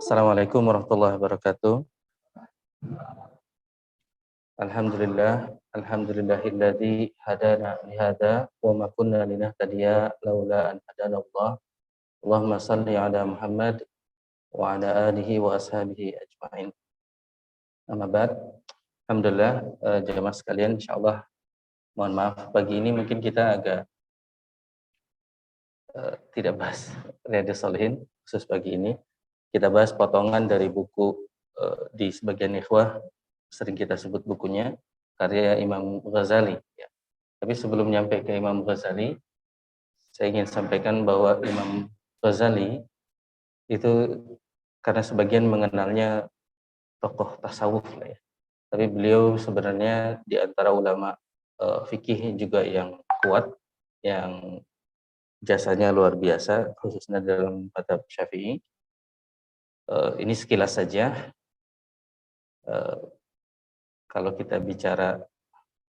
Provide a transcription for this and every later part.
Assalamualaikum warahmatullahi wabarakatuh. Alhamdulillahilladzi hadana lihada wa ma kunna linahtadiya laula an hadana Allah. Allahumma shalli ala Muhammad wa ala alihi wa ashabihi ajmain. Amma ba'd. Alhamdulillah, jemaah sekalian, insyaallah mohon maaf pagi ini mungkin kita agak tidak bahas Riyadhus Shalihin khusus pagi ini. Kita bahas potongan dari buku di sebagian ikhwah sering kita sebut bukunya karya Imam Ghazali ya. Tapi sebelum nyampe ke Imam Ghazali, saya ingin sampaikan bahwa Imam Ghazali itu karena sebagian mengenalnya tokoh tasawuf lah ya. Tapi beliau sebenarnya di antara ulama fikih juga yang kuat, yang jasanya luar biasa khususnya dalam mazhab Syafi'i. Ini sekilas saja. Kalau kita bicara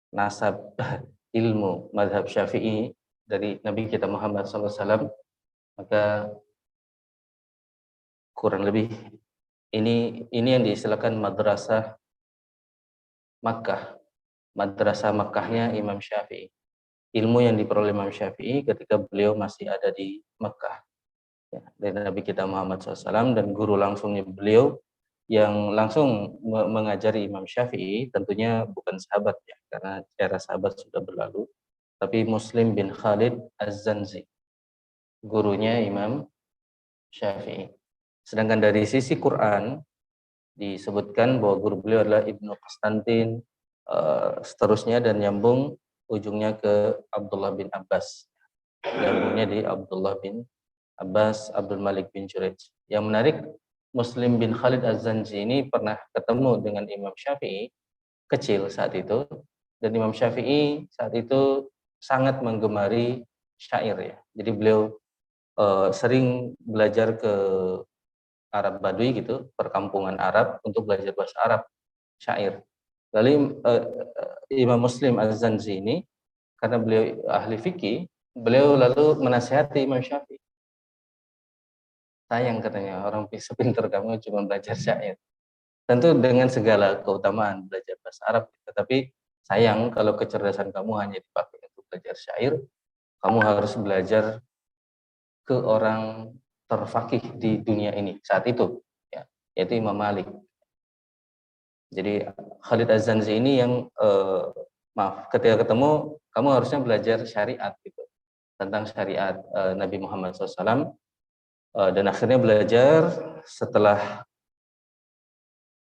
nasab ilmu mazhab Syafi'i dari Nabi kita Muhammad SAW, maka kurang lebih ini yang diistilahkan madrasah Makkah. Madrasah Makkahnya Imam Syafi'i. Ilmu yang diperoleh Imam Syafi'i ketika beliau masih ada di Makkah. Ya, dari Nabi kita Muhammad SAW dan guru langsungnya beliau yang langsung mengajari Imam Syafi'i tentunya bukan sahabat ya, karena era sahabat sudah berlalu, tapi Muslim bin Khalid Az-Zanzi, gurunya Imam Syafi'i. Sedangkan dari sisi Quran disebutkan bahwa guru beliau adalah Ibnu Konstantin, seterusnya dan nyambung ujungnya ke Abdullah bin Abbas. Nyambungnya di Abdullah bin Abbas, Abdul Malik bin Jurayj. Yang menarik, Muslim bin Khalid Az-Zanji ini pernah ketemu dengan Imam Syafi'i kecil saat itu, dan Imam Syafi'i saat itu sangat menggemari syair ya. Jadi beliau sering belajar ke Arab Badui gitu, perkampungan Arab untuk belajar bahasa Arab, syair. Lalu Imam Muslim Az-Zanji ini karena beliau ahli fikih, beliau lalu menasihati Imam Syafi'i. Sayang katanya orang sepinter kamu cuma belajar syair. Tentu dengan segala keutamaan belajar bahasa Arab, tetapi sayang kalau kecerdasan kamu hanya dipakai untuk belajar syair, kamu harus belajar ke orang terfakih di dunia ini saat itu, ya, yaitu Imam Malik. Jadi Khalid Az-Zanzi ini yang ketika ketemu kamu harusnya belajar syariat gitu, tentang syariat Nabi Muhammad SAW, dan akhirnya belajar setelah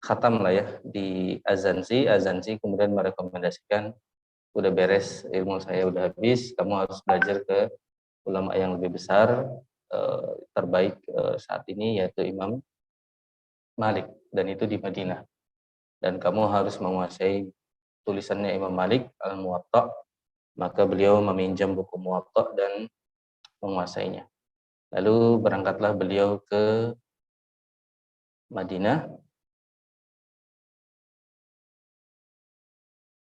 khatam lah ya di Azanzi kemudian merekomendasikan, udah beres ilmu saya udah habis, kamu harus belajar ke ulama yang lebih besar, terbaik saat ini yaitu Imam Malik, dan itu di Madinah, dan kamu harus menguasai tulisannya Imam Malik Al-Muwatta. Maka beliau meminjam buku Muwatta dan menguasainya. Lalu berangkatlah beliau ke Madinah.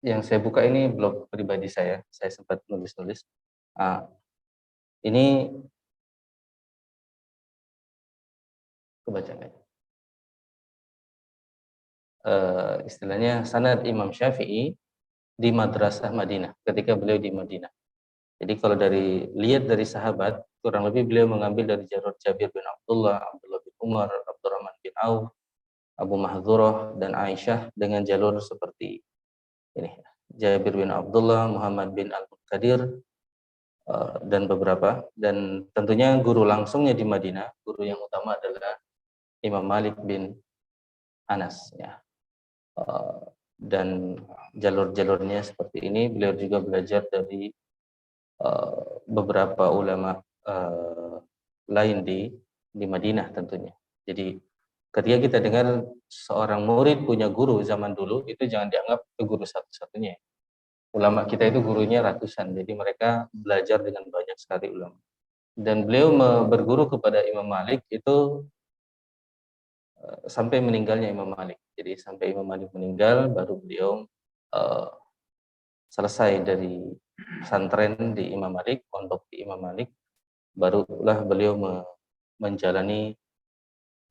Yang saya buka ini blog pribadi saya sempat nulis-nulis. Ini kebaca nggak? Istilahnya sanad Imam Syafi'i di Madrasah Madinah, ketika beliau di Madinah. Jadi kalau lihat dari sahabat, kurang lebih beliau mengambil dari jalur Jabir bin Abdullah, Abdullah bin Umar, Abdurrahman bin Auf, Abu Mahdzurah, dan Aisyah dengan jalur seperti ini. Jabir bin Abdullah, Muhammad bin Al-Munkadir, dan beberapa. Dan tentunya guru langsungnya di Madinah, guru yang utama adalah Imam Malik bin Anas. Ya. Dan jalur-jalurnya seperti ini. Beliau juga belajar dari beberapa ulama lain di Madinah tentunya. Jadi ketika kita dengar seorang murid punya guru zaman dulu, itu jangan dianggap itu guru satu-satunya. Ulama kita itu gurunya ratusan, jadi mereka belajar dengan banyak sekali ulama. Dan beliau berguru kepada Imam Malik itu sampai meninggalnya Imam Malik. Jadi sampai Imam Malik meninggal, baru beliau selesai dari pesantren di Imam Malik, pondok di Imam Malik, barulah beliau menjalani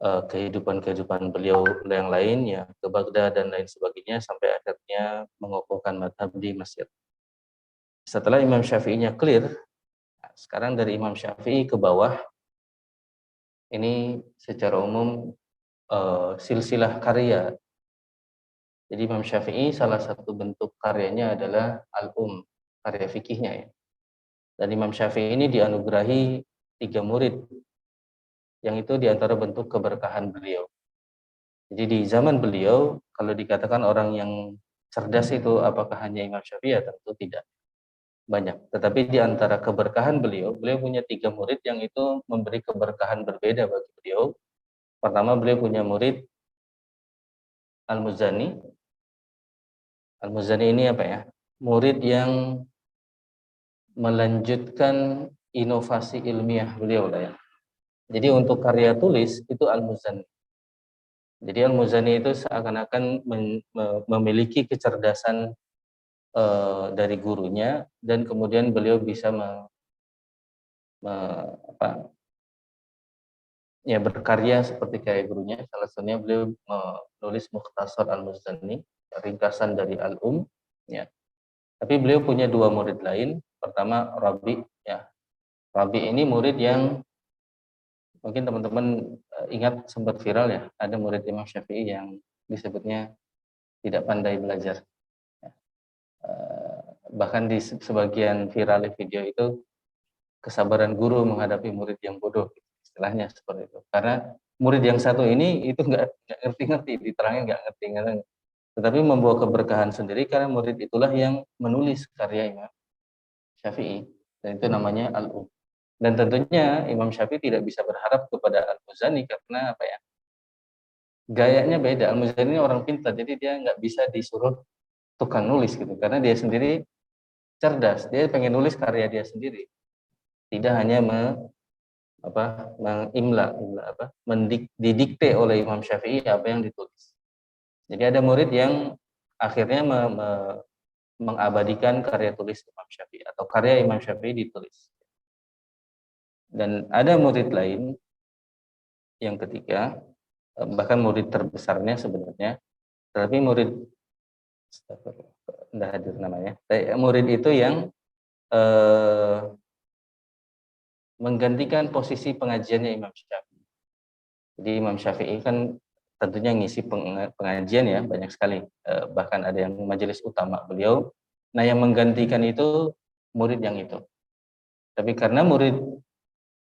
kehidupan beliau yang lain ya, ke Baghdad dan lain sebagainya, sampai akhirnya mengokohkan madhab di Mesir. Setelah Imam Syafi'inya clear, sekarang dari Imam Syafi'i ke bawah ini secara umum silsilah karya. Jadi Imam Syafi'i salah satu bentuk karyanya adalah karya fikihnya ya. Dan Imam Syafi'i ini dianugerahi 3 murid, yang itu diantara bentuk keberkahan beliau. Jadi di zaman beliau, kalau dikatakan orang yang cerdas itu apakah hanya Imam Syafi'i? Ya tentu tidak, banyak. Tetapi di antara keberkahan beliau, beliau punya 3 murid yang itu memberi keberkahan berbeda bagi beliau. Pertama, beliau punya murid Al-Muzani. Al-Muzani ini apa ya? Murid yang melanjutkan inovasi ilmiah beliau lah ya. Jadi untuk karya tulis itu Al-Muzani. Jadi Al-Muzani itu seakan-akan memiliki kecerdasan dari gurunya, dan kemudian beliau bisa berkarya seperti kayak gurunya. Salah satunya beliau menulis Mukhtasar Al-Muzani, ringkasan dari ya. Tapi beliau punya 2 murid lain. Pertama Rabi ya. Rabi ini murid yang mungkin teman-teman ingat sempat viral ya, ada murid Imam Syafi'i yang disebutnya tidak pandai belajar. Bahkan di sebagian viral video itu, kesabaran guru menghadapi murid yang bodoh, istilahnya seperti itu. Karena murid yang satu ini itu nggak ngerti-ngerti, diterangin nggak ngerti-ngerti, tetapi membawa keberkahan sendiri karena murid itulah yang menulis karya Imam Syafi'i, dan itu namanya Dan tentunya Imam Syafi'i tidak bisa berharap kepada Al-Muzani karena apa ya? Gayanya beda. Al-Muzani ini orang pintar, jadi dia nggak bisa disuruh tukang nulis gitu, karena dia sendiri cerdas. Dia pengen nulis karya dia sendiri, tidak hanya didikte oleh Imam Syafi'i apa yang ditulis. Jadi ada murid yang akhirnya mengabadikan karya tulis Imam Syafi'i atau karya Imam Syafi'i ditulis. Dan ada murid lain yang ketiga, bahkan murid terbesarnya sebenarnya, tapi murid tidak hadir namanya. Murid itu yang menggantikan posisi pengajiannya Imam Syafi'i. Jadi Imam Syafi'i kan tentunya ngisi pengajian ya, banyak sekali. Bahkan ada yang majelis utama beliau. Nah, yang menggantikan itu murid yang itu. Tapi karena murid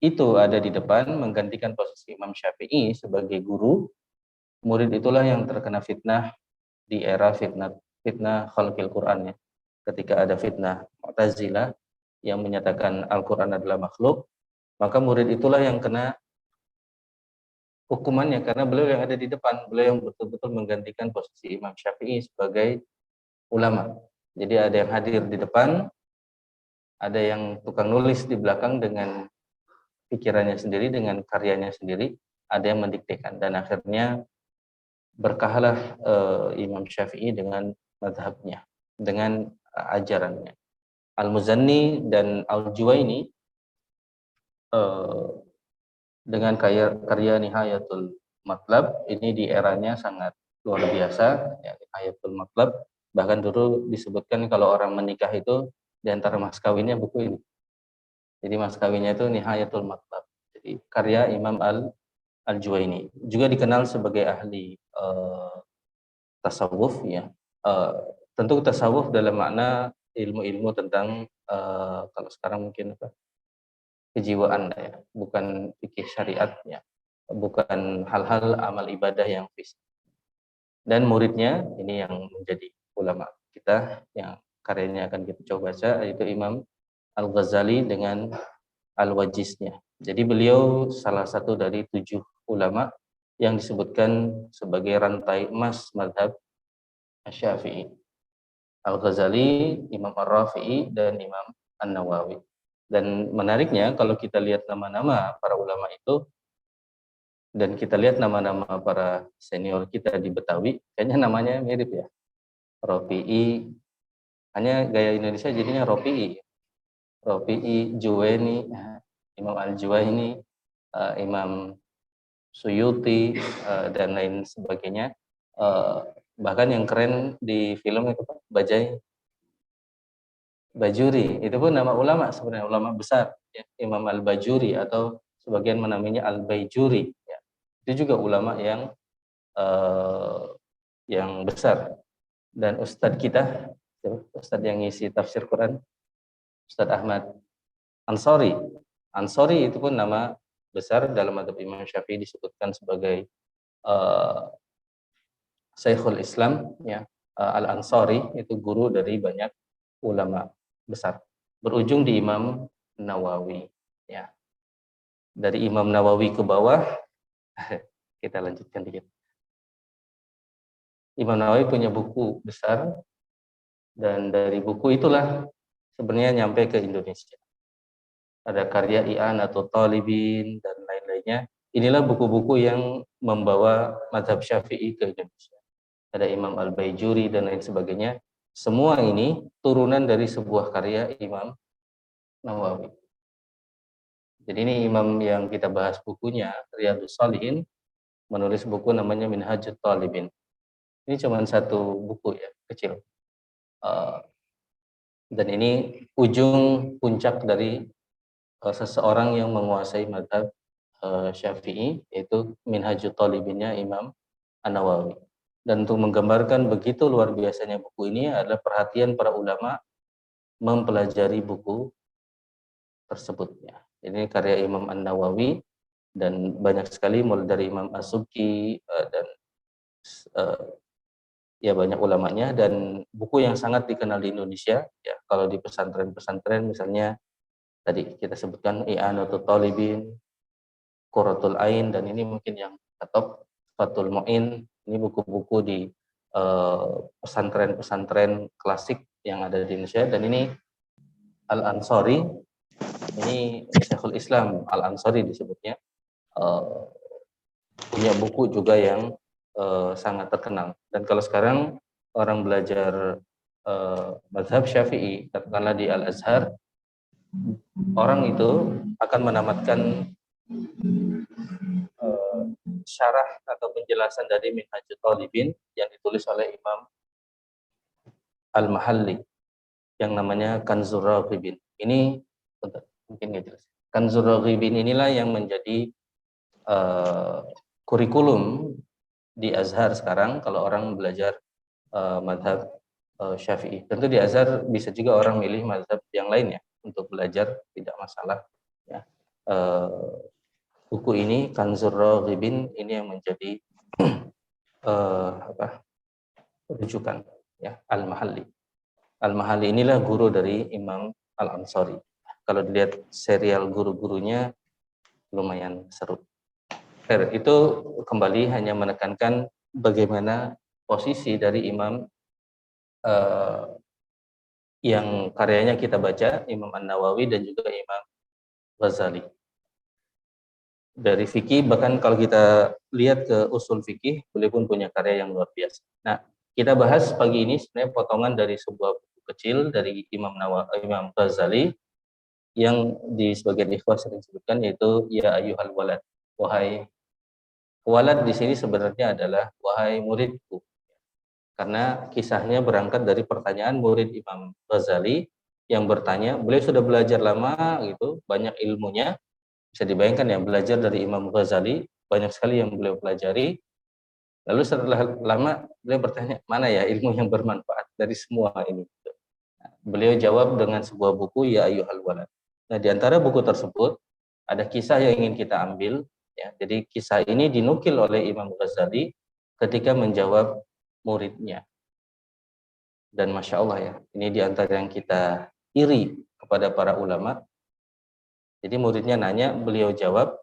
itu ada di depan menggantikan posisi Imam Syafi'i sebagai guru, murid itulah yang terkena fitnah di era fitnah khalqil Quran ya. Ketika ada fitnah Mu'tazilah yang menyatakan Al-Quran adalah makhluk, maka murid itulah yang kena hukumannya karena beliau yang ada di depan, beliau yang betul-betul menggantikan posisi Imam Syafi'i sebagai ulama. Jadi ada yang hadir di depan, ada yang tukang nulis di belakang dengan pikirannya sendiri, dengan karyanya sendiri, ada yang mendiktekan, dan akhirnya berkahlah Imam Syafi'i dengan mazhabnya, dengan ajarannya. Al-Muzanni dan Al-Juwaini dengan karya Nihayatul Matlab ini di eranya sangat luar biasa ya, Nihayatul Matlab. Bahkan dulu disebutkan kalau orang menikah itu di antara mas kawinnya buku ini. Jadi mas kawinnya itu Nihayatul Matlab. Jadi karya Imam Al-Juwaini, juga dikenal sebagai ahli tasawuf ya. Tentu tasawuf dalam makna ilmu-ilmu tentang kalau sekarang mungkin kejiwaan ya, bukan fikih syariat ya, bukan hal-hal amal ibadah yang fisik. Dan muridnya ini yang menjadi ulama kita yang karyanya akan kita coba baca, yaitu Imam Al-Ghazali dengan Al-Wajiznya. Jadi beliau salah satu dari 7 ulama yang disebutkan sebagai rantai emas mazhab Syafi'i. Al-Ghazali, Imam Ar-Rafi'i, dan Imam An-Nawawi. Dan menariknya kalau kita lihat nama-nama para ulama itu, dan kita lihat nama-nama para senior kita di Betawi, kayaknya namanya mirip ya. Rafi'i, hanya gaya Indonesia jadinya Rafi'i. Rafi'i, Juwaini, Imam Al-Juwaini, Imam Suyuti, dan lain sebagainya. Bahkan yang keren di film itu Pak, Bajuri, itu pun nama ulama sebenarnya, ulama besar, ya, Imam Al-Bajuri atau sebagian menamainya Al-Baijuri. Ya. Itu juga ulama yang besar. Dan Ustadz kita, Ustadz yang ngisi tafsir Quran, Ustadz Ahmad Ansori. Ansori itu pun nama besar dalam madzhab Imam Syafi'i, disebutkan sebagai Syekhul Islam, ya, Al-Ansori, itu guru dari banyak ulama besar. Berujung di Imam Nawawi, ya. Dari Imam Nawawi ke bawah, kita lanjutkan dikit. Imam Nawawi punya buku besar, dan dari buku itulah sebenarnya nyampe ke Indonesia. Ada karya I'anatul Talibin dan lain-lainnya. Inilah buku-buku yang membawa mazhab Syafi'i ke Indonesia. Ada Imam Al-Baijuri dan lain sebagainya. Semua ini turunan dari sebuah karya Imam Nawawi. Jadi ini imam yang kita bahas bukunya, Riyadhus Shalihin, menulis buku namanya Minhajut Talibin. Ini cuma satu buku ya, kecil. Dan ini ujung puncak dari seseorang yang menguasai mazhab Syafi'i, yaitu Minhajut Talibinnya Imam An-Nawawi. Dan untuk menggambarkan begitu luar biasanya buku ini adalah perhatian para ulama mempelajari buku tersebutnya. Ini karya Imam An-Nawawi, dan banyak sekali mulai dari Imam As-Subki dan ya banyak ulamanya, dan buku yang sangat dikenal di Indonesia ya, kalau di pesantren-pesantren misalnya tadi kita sebutkan I'anatul Talibin, Qurratul Ain, dan ini mungkin yang top, Fathul Mu'in. Ini buku-buku di pesantren-pesantren klasik yang ada di Indonesia. Dan ini Al-Ansori, ini Syekhul Islam Al-Ansori disebutnya, punya buku juga yang sangat terkenal. Dan kalau sekarang orang belajar mazhab Syafi'i, katakanlah di Al-Azhar, orang itu akan menamatkan syarah atau penjelasan dari Minhajul Talibin yang ditulis oleh Imam Al-Mahalli yang namanya Kanzur Raghibin. Ini mungkin nggak jelas. Kanzur Raghibin inilah yang menjadi kurikulum di Azhar sekarang kalau orang belajar mazhab Syafi'i. Tentu di Azhar bisa juga orang milih mazhab yang lain ya untuk belajar, tidak masalah. Ya. Buku ini Kanzur Raghibin ini yang menjadi rujukan ya, Al-Mahalli. Al-Mahalli inilah guru dari Imam Al-Ansori. Kalau dilihat serial guru-gurunya lumayan seru. Itu kembali hanya menekankan bagaimana posisi dari imam yang karyanya kita baca, Imam An-Nawawi dan juga Imam Ghazali. Dari fikih, bahkan kalau kita lihat ke usul fikih, beliau pun punya karya yang luar biasa. Nah, kita bahas pagi ini sebenarnya potongan dari sebuah buku kecil dari Imam Ghazali yang di sebagian ikhwah sering disebutkan, yaitu Ya Ayyuhal Walad, wahai walad di sini sebenarnya adalah wahai muridku. Karena kisahnya berangkat dari pertanyaan murid Imam Ghazali yang bertanya, beliau sudah belajar lama gitu, banyak ilmunya. Bisa dibayangkan ya, belajar dari Imam Ghazali, banyak sekali yang beliau pelajari. Lalu setelah lama, beliau bertanya, mana ya ilmu yang bermanfaat dari semua ini? Beliau jawab dengan sebuah buku, Ya Ayyuhal Walad. Nah, di antara buku tersebut, ada kisah yang ingin kita ambil. Ya. Jadi kisah ini dinukil oleh Imam Ghazali ketika menjawab muridnya. Dan Masya Allah ya, ini di antara yang kita iri kepada para ulama. Jadi muridnya nanya, beliau jawab,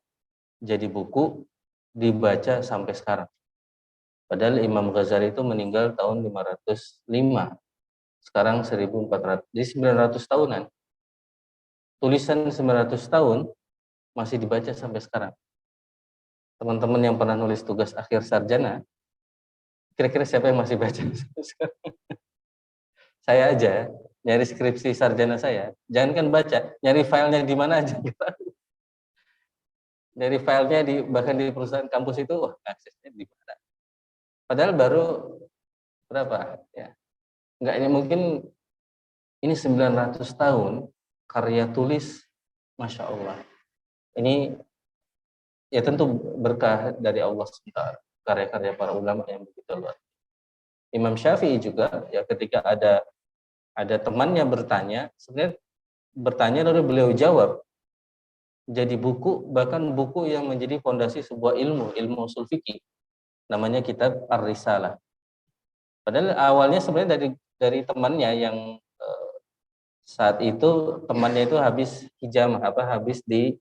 jadi buku dibaca sampai sekarang. Padahal Imam Ghazali itu meninggal tahun 505. Sekarang 1400, jadi 900 tahunan. Tulisan 900 tahun masih dibaca sampai sekarang. Teman-teman yang pernah nulis tugas akhir sarjana, kira-kira siapa yang masih baca sampai sekarang? Saya aja, nyari skripsi sarjana saya, jangankan baca, nyari filenya di mana aja. Dari filenya bahkan di perusahaan kampus itu, wah aksesnya di mana? Padahal baru berapa ya? Enggak, ini mungkin ini 900 tahun karya tulis, Masya Allah. Ini ya tentu berkah dari Allah SWT, karya-karya para ulama yang begitu luar. Imam Syafi'i juga ya ketika ada temannya bertanya, sebenarnya bertanya lalu beliau jawab. Jadi buku, bahkan buku yang menjadi fondasi sebuah ilmu usul fikih, namanya kitab Ar-Risalah. Padahal awalnya sebenarnya dari temannya yang saat itu temannya itu habis hijamah, habis di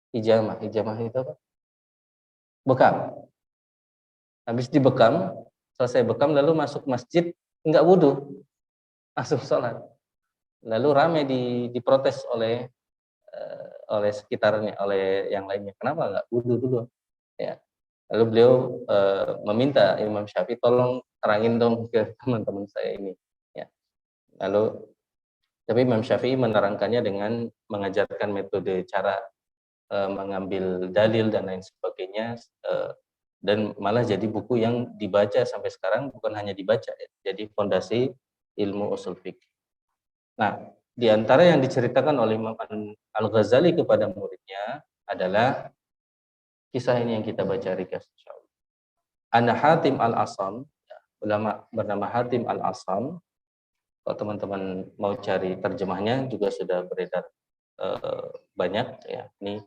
hijamah itu apa? Bekam. Habis dibekam, selesai bekam lalu masuk masjid, enggak wudhu, langsung sholat. Lalu ramai diprotes oleh sekitarnya, oleh yang lainnya. Kenapa enggak wudhu dulu? Ya. Lalu beliau meminta Imam Syafi'i, tolong terangin dong ke teman-teman saya ini. Ya. Lalu tapi Imam Syafi'i menerangkannya dengan mengajarkan metode cara mengambil dalil dan lain sebagainya, dan malah jadi buku yang dibaca sampai sekarang, bukan hanya dibaca ya, jadi fondasi ilmu usul fikih. Nah, di antara yang diceritakan oleh Imam Al-Ghazali kepada muridnya adalah kisah ini yang kita baca ringkas insyaallah. Ana Hatim Al-Asam, ulama bernama Hatim Al-Asam. Kalau teman-teman mau cari terjemahnya juga sudah beredar banyak ya. Ini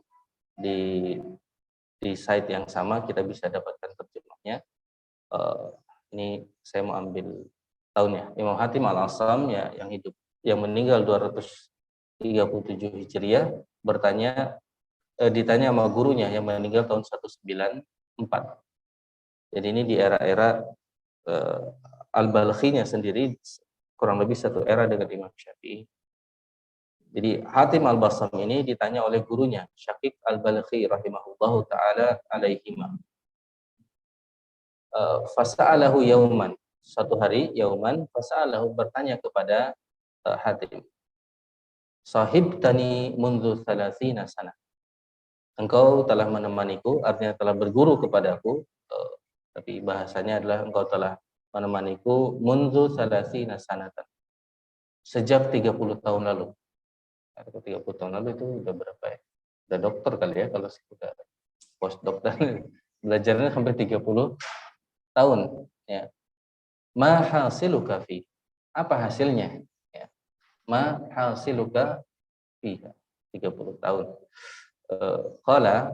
di site yang sama kita bisa dapatkan terjemahnya. Ini saya mau ambil tahunnya. Imam Hatim Al-Asam ya, yang meninggal 237 Hijriah ditanya sama gurunya yang meninggal tahun 194. Jadi ini di era-era Al-Balkhinya sendiri kurang lebih satu era dengan Imam Syafi'i. Jadi Hatim Al-Basam ini ditanya oleh gurunya Syaqiq Al-Balkhi rahimahullahu taala alaihima. Fasa'alahu yauman, suatu hari yauman fasa'alahu, bertanya kepada Hatim, sahib tani mundu 30 sana, engkau telah menemaniku, artinya telah berguru kepadaku, tapi bahasanya adalah engkau telah menemaniku mundu 30 sanatan, sejak 30 tahun lalu. 30 tahun lalu itu udah berapa ya? Udah dokter kali ya, kalau sudah post dokter belajarnya sampai 30 tahun ya. Ma hasiluka fi, apa hasilnya ya. Ma hasiluka fi, 30 tahun. Qala,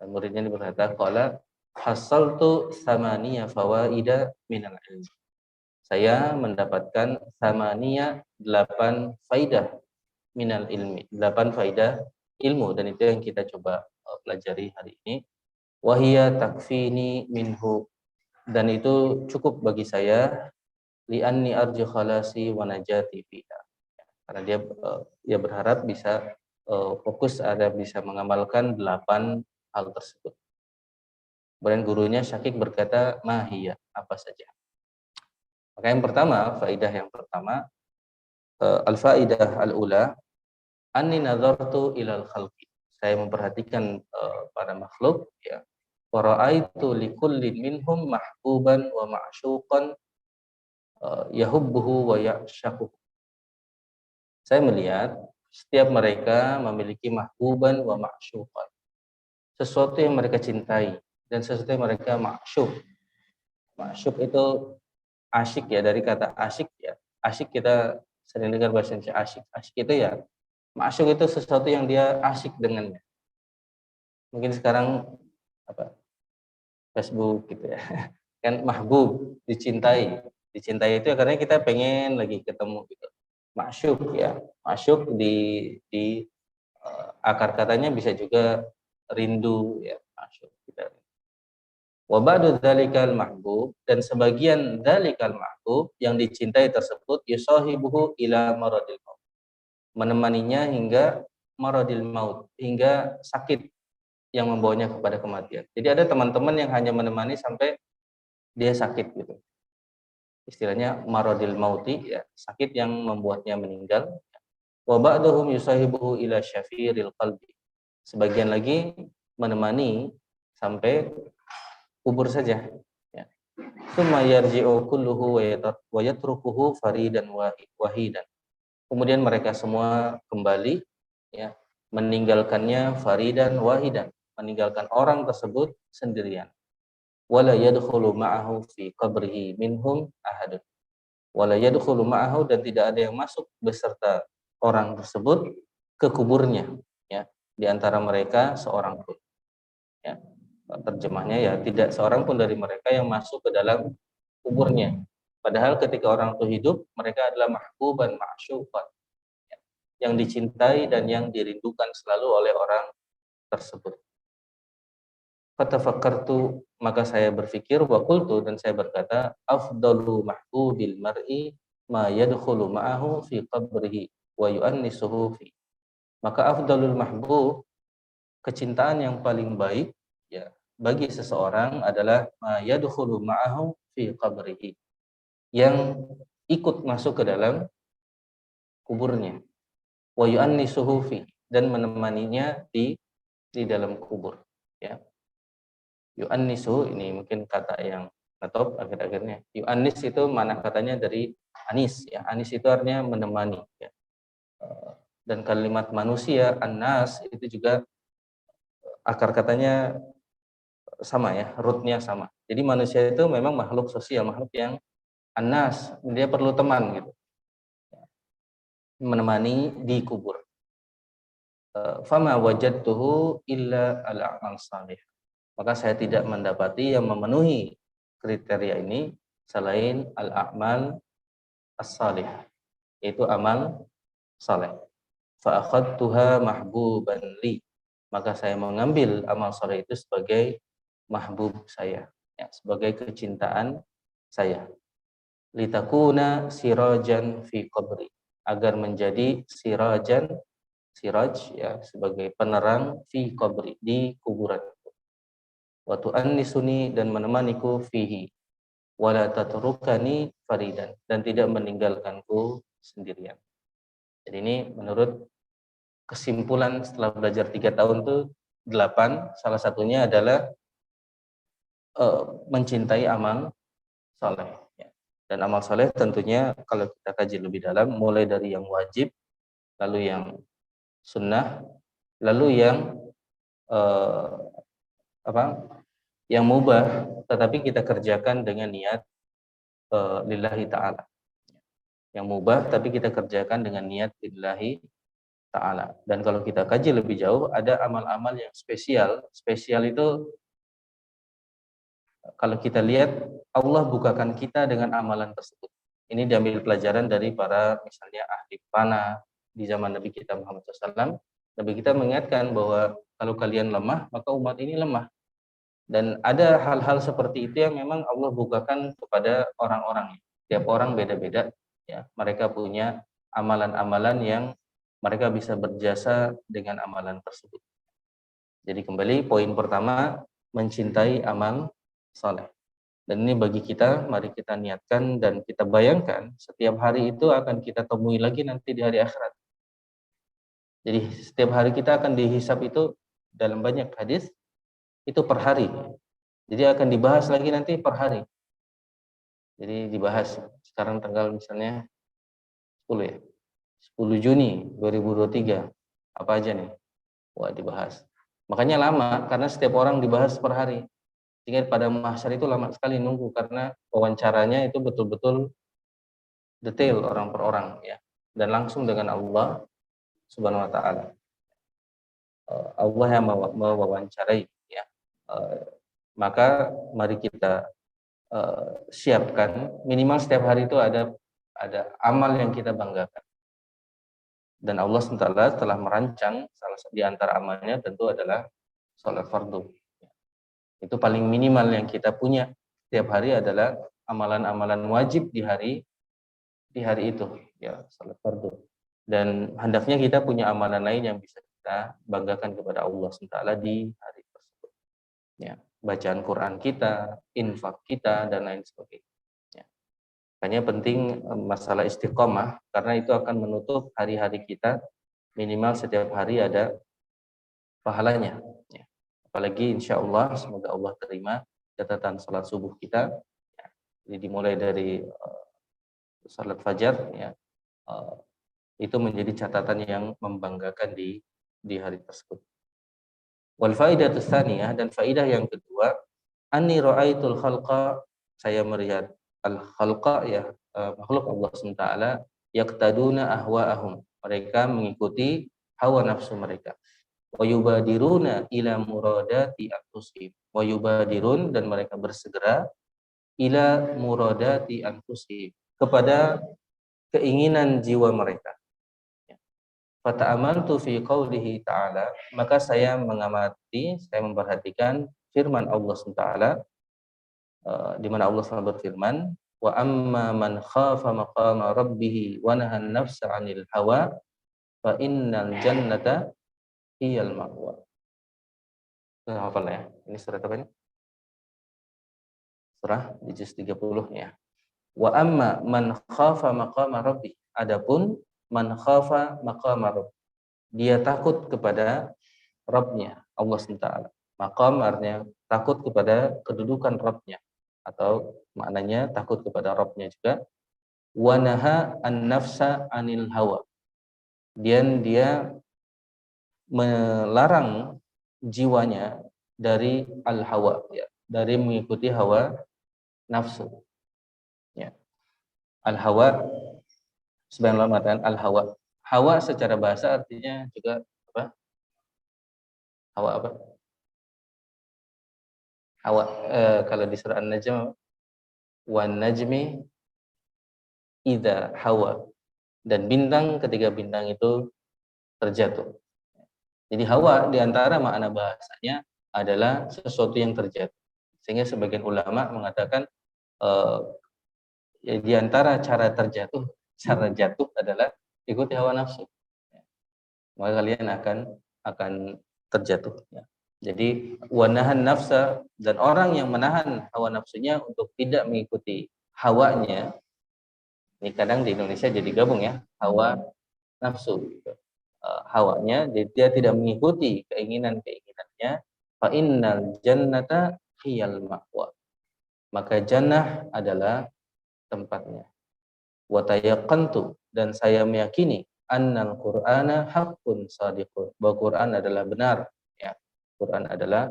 muridnya ini berkata, qala hasaltu samaniya fawaida minal ilmi, saya mendapatkan samaniya 8 faidah minal ilmi, 8 faidah ilmu, dan itu yang kita coba pelajari hari ini. Wahia takfini minhu, dan itu cukup bagi saya, li'anni arju khalasi wa najati fiha, karena dia berharap bisa fokus bisa mengamalkan 8 hal tersebut. Kemudian gurunya Syaqiq berkata, mahiyah, apa saja. Maka yang pertama, faidah yang pertama, al-faidah al-ula, anni nazartu ilal khalqi, saya memperhatikan para makhluk ya. Wa ra'aitu likulli minhum mahbuban wa ma'syuqan yahubbuhu wa ya'syaquhu. Saya melihat setiap mereka memiliki mahbuban wa ma'syuqan, sesuatu yang mereka cintai dan sesuatu yang mereka ma'syuq. Ma'syuq itu asyik ya, dari kata asyik ya. Asyik kita sering dengar bahasa Indonesia asyik. Asyik itu ya, ma'syuq itu sesuatu yang dia asyik dengannya. Mungkin sekarang Facebook gitu ya. Kan mahbub, dicintai. Dicintai itu ya karena kita pengen lagi ketemu gitu. Ma'syuq ya. Ma'syuq di akar katanya bisa juga rindu ya, ma'syuq kita. Wa ba'du dzalikal mahbub, dan sebagian dzalikal mahbub yang dicintai tersebut yusahibuhu ila maradil maut, menemaninya hingga maradil maut, hingga sakit yang membawanya kepada kematian. Jadi ada teman-teman yang hanya menemani sampai dia sakit gitu. Istilahnya maradil mauti ya, sakit yang membuatnya meninggal. Wa ba'duhum yusahibuhu ila syafiril qalbi. Sebagian lagi menemani sampai kubur saja. Ya. Tsumma yarji'u kulluhu wa yatrukuhu faridan wahidan. Kemudian mereka semua kembali, ya, meninggalkannya faridan wahidan, meninggalkan orang tersebut sendirian. Wala yadkhulu ma'ahu fi qabrihi minhum ahadun. Wala yadkhulu ma'ahu, dan tidak ada yang masuk beserta orang tersebut ke kuburnya, ya, di antara mereka seorang pun. Ya. Terjemahnya ya tidak seorang pun dari mereka yang masuk ke dalam kuburnya. Padahal ketika orang itu hidup, mereka adalah mahbuban ma'syuqan, yang dicintai dan yang dirindukan selalu oleh orang tersebut. Fatafakkartu, maka saya berpikir, wa qultu, dan saya berkata, afdalu mahbubil mar'i ma yadkhulu ma'ahu fi qabrihi wa yu'annisuhu fi. Maka afdalul mahbub, kecintaan yang paling baik, ya, bagi seseorang adalah ma yadkhulu ma'ahu fi qabrihi, yang ikut masuk ke dalam kuburnya, wa yu'annisuhu fi, dan menemaninya di dalam kubur, ya. Yu'annisu ini mungkin kata yang ngetop akhir-akhirnya. Yu'annis itu mana katanya dari anis, ya. Anis itu artinya menemani, ya. Dan kalimat manusia annas itu juga akar katanya sama, ya, rootnya sama. Jadi manusia itu memang makhluk sosial, makhluk yang annas, dia perlu teman gitu, menemani di kubur. Fama wajadtuhu illa al-a'mal salih. Maka saya tidak mendapati yang memenuhi kriteria ini selain al-a'mal as-salih, yaitu amal saleh. Fa akhadtuha mahbuban li. Maka saya mengambil amal saleh itu sebagai mahbub saya, ya, sebagai kecintaan saya. Litakuna sirajan fi qabri, agar menjadi sirajan, siraj, ya, sebagai penerang fi qabri, di kuburan. Wa tu'annisuni, dan menemaniku fihi, wala tatrukani faridan, dan tidak meninggalkanku sendirian. Jadi ini menurut kesimpulan setelah belajar 3 tahun itu 8, salah satunya adalah mencintai amal saleh, ya. Dan amal saleh tentunya kalau kita kaji lebih dalam, mulai dari yang wajib, lalu yang sunnah, lalu yang yang mubah, tetapi kita kerjakan dengan niat lillahi ta'ala. Yang mubah tapi kita kerjakan dengan niat lillahi ta'ala. Dan kalau kita kaji lebih jauh, ada amal-amal yang spesial. Spesial itu kalau kita lihat, Allah bukakan kita dengan amalan tersebut. Ini diambil pelajaran dari para misalnya ahli panah di zaman Nabi kita Muhammad SAW. Nabi kita mengingatkan bahwa kalau kalian lemah, maka umat ini lemah. Dan ada hal-hal seperti itu yang memang Allah bukakan kepada orang-orang. Tiap orang beda-beda, ya. Mereka punya amalan-amalan yang mereka bisa berjasa dengan amalan tersebut. Jadi kembali poin pertama, mencintai amal saleh. Dan ini bagi kita, mari kita niatkan dan kita bayangkan setiap hari itu akan kita temui lagi nanti di hari akhirat. Jadi setiap hari kita akan dihisab itu dalam banyak hadis itu per hari. Jadi akan dibahas lagi nanti per hari. Jadi dibahas sekarang tanggal misalnya 10 ya. 10 Juni 2023. Apa aja nih? Wah, dibahas. Makanya lama karena setiap orang dibahas per hari. Sehingga pada mahsyar itu lama sekali nunggu karena wawancaranya itu betul-betul detail orang per orang, ya. Dan langsung dengan Allah Subhanahu wa taala. Allah yang mewawancarai, ya. Maka mari kita siapkan minimal setiap hari itu ada amal yang kita banggakan. Dan Allah SWT telah merancang salah satu di antara amalnya tentu adalah sholat fardu. Itu paling minimal yang kita punya setiap hari adalah amalan-amalan wajib di hari itu, ya, sholat fardu. Dan hendaknya kita punya amalan lain yang bisa kita banggakan kepada Allah SWT di hari tersebut. Ya, bacaan Quran kita, infak kita, dan lain sebagainya. Ya. Makanya penting masalah istiqomah, karena itu akan menutup hari-hari kita, minimal setiap hari ada pahalanya. Ya. Apalagi insya Allah, semoga Allah terima catatan salat subuh kita. Jadi dimulai dari salat fajar, ya, itu menjadi catatan yang membanggakan di hari tersebut. Wal faidatu tsaniyah, dan faidah yang kedua, anni ra'aitul khalqa, saya melihat al khalqa, ya, makhluk Allah SWT, yaqtaduna ahwa'ahum, mereka mengikuti hawa nafsu mereka. Wa yubadiruna ila muradati anfusihim, wa yubadirun, dan mereka bersegera, ila muradati anfusihim, kepada keinginan jiwa mereka. Fata'amaltu fi qawlihi ta'ala, maka saya mengamati, saya memperhatikan firman Allah SWT, di mana Allah SWT berfirman, wa amma man khafa maqama rabbih wa nahan nafsa 'anil hawa fa innal jannata hiyal ma'wa. Hafal ya. Ini surat apa ini? Surah di juz 30 ya. Wa amma man khafa maqama rabbih, adapun man khafa maqama rabbih, dia takut kepada Rabbnya, Allah SWT. Maqam artinya takut kepada kedudukan Rabbnya, atau maknanya takut kepada Rabbnya juga. Wanaha an-nafsa anil hawa, dan dia melarang jiwanya dari al-hawa, ya, dari mengikuti hawa nafsu. Ya. Al-hawa, sebagian ulama mengatakan al-hawa. Hawa secara bahasa artinya juga apa? Hawa apa? Hawa, kalau di surah An-Najm, wan najmi idza hawa, dan bintang ketika bintang itu terjatuh. Jadi hawa di antara makna bahasanya adalah sesuatu yang terjatuh. Sehingga sebagian ulama mengatakan ya, di antara cara cara jatuh adalah ikuti hawa nafsu. Maka kalian akan terjatuh. Ya. Jadi wanahan nafsa, dan orang yang menahan hawa nafsunya untuk tidak mengikuti hawanya. Ini kadang di Indonesia jadi gabung ya, hawa nafsu. Gitu. Hawanya, dia tidak mengikuti keinginannya. Fa innal jannata hiyal ma'wa, maka jannah adalah tempatnya. Wa tayaqqantu, dan saya meyakini, annal qur'ana haqqun shadiqun, bahwa Quran adalah benar, ya. Quran adalah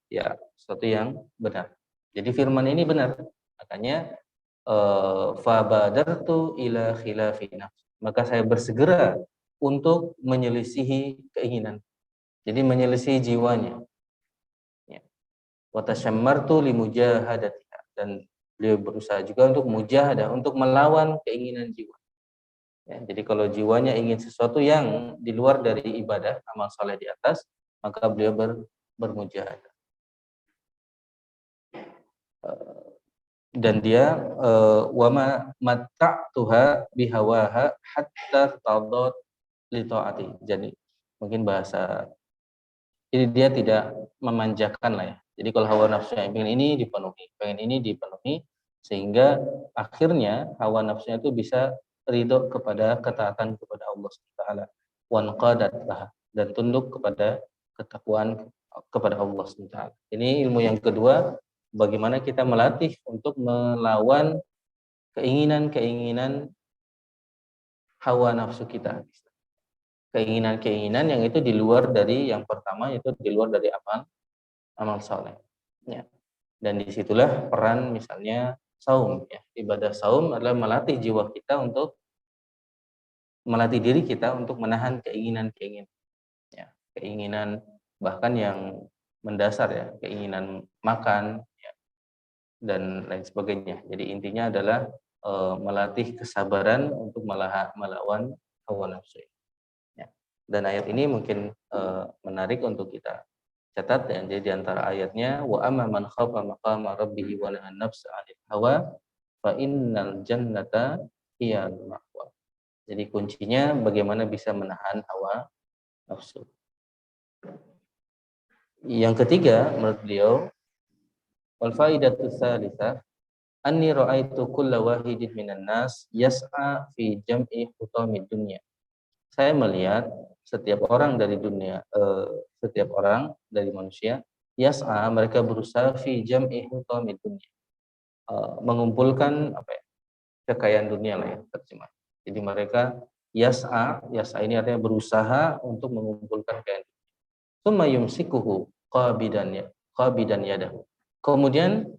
ya, sesuatu yang benar. Jadi firman ini benar. Makanya fa badartu ila khilafi nafs, maka saya bersegera untuk menyelisihi keinginan. Jadi menyelisihi jiwanya. Ya. Wa tasyammartu limujahadatiha, dan beliau berusaha juga untuk mujahadah, untuk melawan keinginan jiwa. Ya, jadi kalau jiwanya ingin sesuatu yang di luar dari ibadah, amal saleh di atas, maka beliau bermujahadah. Dan dia wama matta'tuha bihawaha hatta tadat li taati. Jadi mungkin bahasa ini, dia tidak memanjakan lah ya. Jadi kalau hawa nafsunya pengen ini dipenuhi, sehingga akhirnya hawa nafsunya itu bisa ridho kepada ketaatan kepada Allah SWT, wanqadat lah, dan tunduk kepada ketakwaan kepada Allah SWT. Ini ilmu yang kedua, bagaimana kita melatih untuk melawan keinginan-keinginan hawa nafsu kita. Keinginan-keinginan yang itu di luar dari yang pertama, itu di luar dari amal saleh. Ya. Dan disitulah peran misalnya saum. Ya. Ibadah saum adalah melatih jiwa kita untuk melatih diri kita untuk menahan keinginan-keinginan. Ya. Keinginan bahkan yang mendasar, ya, keinginan makan, ya, dan lain sebagainya. Jadi intinya adalah melatih kesabaran untuk melawan hawa nafsu. Ya. Dan ayat ini mungkin menarik untuk kita catat, ya. Jadi di antara ayatnya, wa amma man khafa maqama rabbih wa nahan nafsa 'anil hawa fa innal jannata hiyal ma'wa. Jadi kuncinya bagaimana bisa menahan hawa nafsu. Yang ketiga menurut beliau, wal faidatu tsalitsah anni ra'aitu kulla wahidin minan nas yas'a fi jam'i hutamid dunya. Saya melihat setiap orang dari dunia, setiap orang dari manusia, yas'a, mereka berusaha fi jam'i hutamid dunia, mengumpulkan apa ya, kekayaan dunia lah ya terjemah. Jadi mereka yas'a ini artinya berusaha untuk mengumpulkan kekayaan. Tsumma yumsikuhu qabidan yadahu. Kemudian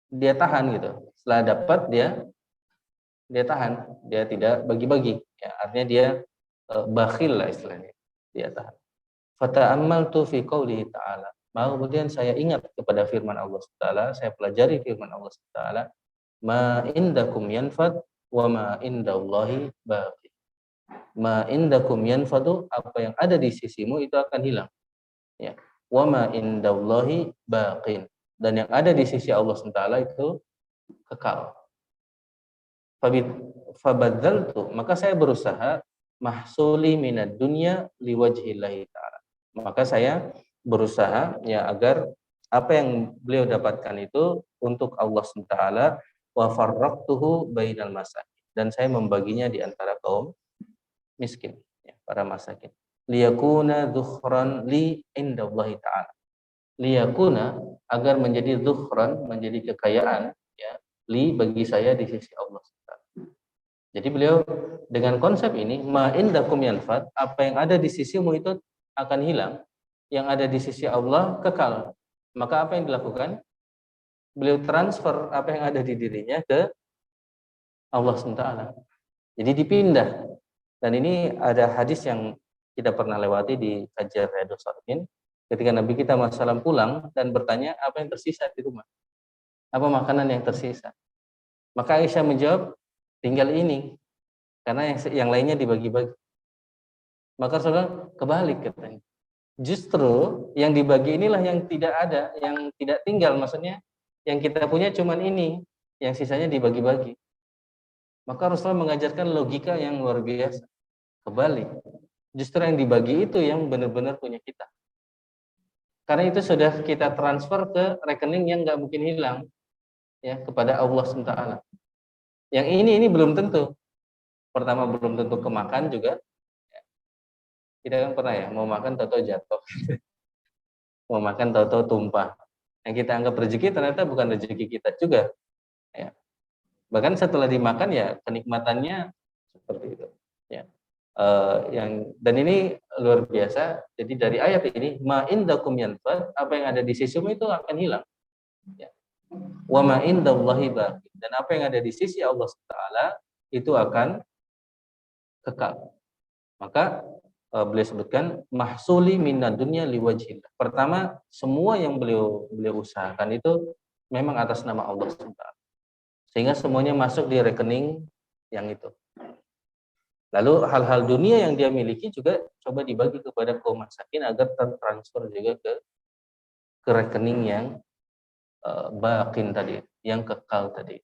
dia tahan gitu. Setelah dapat dia tahan, dia tidak bagi-bagi. Ya, artinya dia bakhil lah istilahnya. Dia tahan. Fata'ammaltu fi qoulihi ta'ala. Maka kemudian saya ingat kepada firman Allah Taala, saya pelajari firman Allah Taala, ma indakum yanfad wa ma indallahi baqi. Ma indakum yanfadu, apa yang ada di sisimu itu akan hilang. Ya. Wa ma indallahi baqin. Dan yang ada di sisi Allah Taala itu kekal. Fabadzaltu, maka saya berusaha mahsuli minad dunya liwajhillahi ta'ala. Maka saya berusaha ya agar apa yang beliau dapatkan itu untuk Allah SWT, wa farraqtuhu bainal masakin, dan saya membaginya di antara kaum miskin, ya, para masakin. Liyakuna dhukhran li indallahi ta'ala. Liyakuna, agar menjadi dhukhran, menjadi kekayaan, ya, li bagi saya di sisi Allah. Jadi beliau dengan konsep ini, ma indakum yanfad, apa yang ada di sisimu itu akan hilang, yang ada di sisi Allah kekal. Maka apa yang dilakukan? Beliau transfer apa yang ada di dirinya ke Allah SWT. Jadi dipindah. Dan ini ada hadis yang kita pernah lewati di kajian Riyadhus Shalihin, ketika Nabi kita SAW pulang dan bertanya apa yang tersisa di rumah, apa makanan yang tersisa. Maka Aisyah menjawab, tinggal ini, karena yang lainnya dibagi-bagi. Maka Rasulullah kebalik katanya. Justru yang dibagi inilah yang tidak ada, yang tidak tinggal, maksudnya yang kita punya cuman ini, yang sisanya dibagi-bagi. Maka Rasulullah mengajarkan logika yang luar biasa. Kebalik. Justru yang dibagi itu yang benar-benar punya kita. Karena itu sudah kita transfer ke rekening yang nggak mungkin hilang, ya, kepada Allah SWT. Yang ini belum tentu. Pertama belum tentu kemakan juga. Kita kan pernah ya, mau makan tahu-tahu jatuh. Mau makan tahu-tahu tumpah. Yang kita anggap rezeki ternyata bukan rezeki kita juga. Ya. Bahkan setelah dimakan ya kenikmatannya seperti itu. Ya. Dan ini luar biasa. Jadi dari ayat ini, ma indakum yanfad, apa yang ada di sisimu itu akan hilang. Ya. Wa ma indallahi baqi, dan apa yang ada di sisi Allah Taala itu akan kekal. Maka beliau sebutkan mahsuli minad dunya liwajhillah. Pertama, semua yang beliau usahakan itu memang atas nama Allah SWT. Sehingga semuanya masuk di rekening yang itu. Lalu hal-hal dunia yang dia miliki juga coba dibagi kepada kaum masakin agar tertransfer juga ke rekening yang baqin tadi, yang kekal tadi.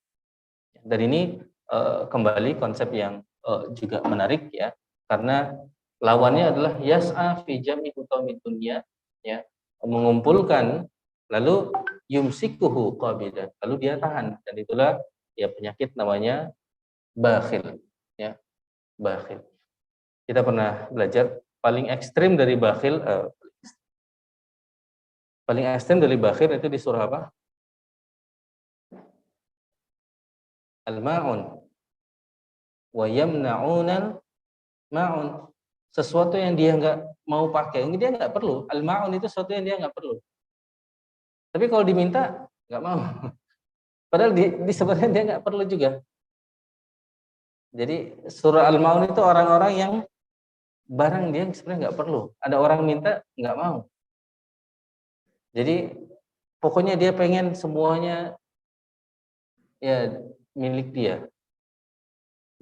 Dan ini kembali konsep yang juga menarik ya, karena lawannya adalah yas'a fi jam'i hutamid dunya, ya, mengumpulkan lalu yumsikuhu qabidan, lalu dia tahan, dan itulah ya penyakit namanya bakhil, ya, bakhil. Kita pernah belajar paling ekstrim dari bakhil, paling ekstrim dari bakhil itu di surah apa? Al-ma'un wa yamna'unal ma'un. Sesuatu yang dia nggak mau pakai, dia nggak perlu. Al-ma'un itu sesuatu yang dia nggak perlu. Tapi kalau diminta, nggak mau. Padahal di sebenarnya dia nggak perlu juga. Jadi surah Al-Ma'un itu orang-orang yang barang dia sebenarnya nggak perlu. Ada orang minta, nggak mau. Jadi pokoknya dia pengen semuanya ya milik dia.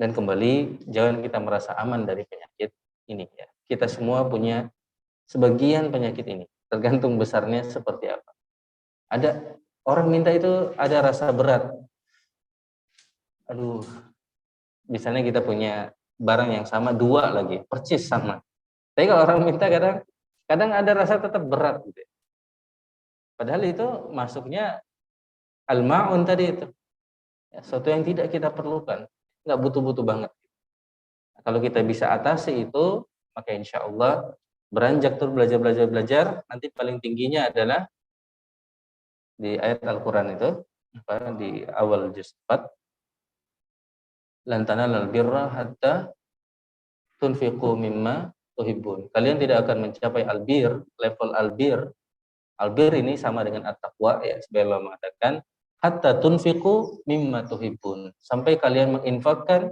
Dan kembali, jangan kita merasa aman dari penyakit ini ya. Kita semua punya sebagian penyakit ini, tergantung besarnya seperti apa. Ada orang minta itu ada rasa berat. Aduh, misalnya kita punya barang yang sama, dua lagi, persis sama. Tapi kalau orang minta kadang ada rasa tetap berat gitu. Padahal itu masuknya al-ma'un tadi itu. Ya, sesuatu yang tidak kita perlukan, nggak butuh-butuh banget. Kalau kita bisa atasi itu, maka insya Allah beranjak terus belajar, nanti paling tingginya adalah di ayat Al-Quran itu, di awal juz 4, lan tanalul birra hatta tunfiqu mimma tuhibbun. Kalian tidak akan mencapai albir, level albir. Albir ini sama dengan at-taqwa, ya, sebagai Allah mengatakan hatta tunfiqu mimma tuhibbun, sampai kalian menginfakkan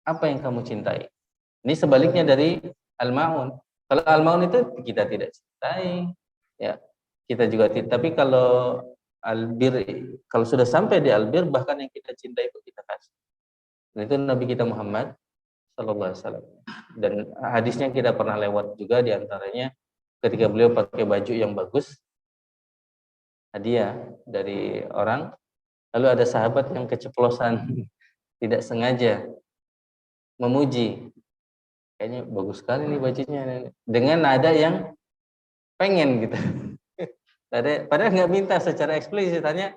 apa yang kamu cintai. Ini sebaliknya dari al-ma'un. Kalau al-ma'un itu kita tidak cintai, ya. Kita juga tidak. Tapi kalau albir, kalau sudah sampai di albir, bahkan yang kita cintai itu kita kasih. Dan itu Nabi kita Muhammad sallallahu alaihi wasallam. Dan hadisnya kita pernah lewat juga, diantaranya ketika beliau pakai baju yang bagus, hadiah dari orang, lalu ada sahabat yang keceplosan tidak sengaja memuji, kayaknya bagus sekali nih bajunya, dengan nada yang pengen gitu. Padahal nggak minta secara eksplisit, tanya,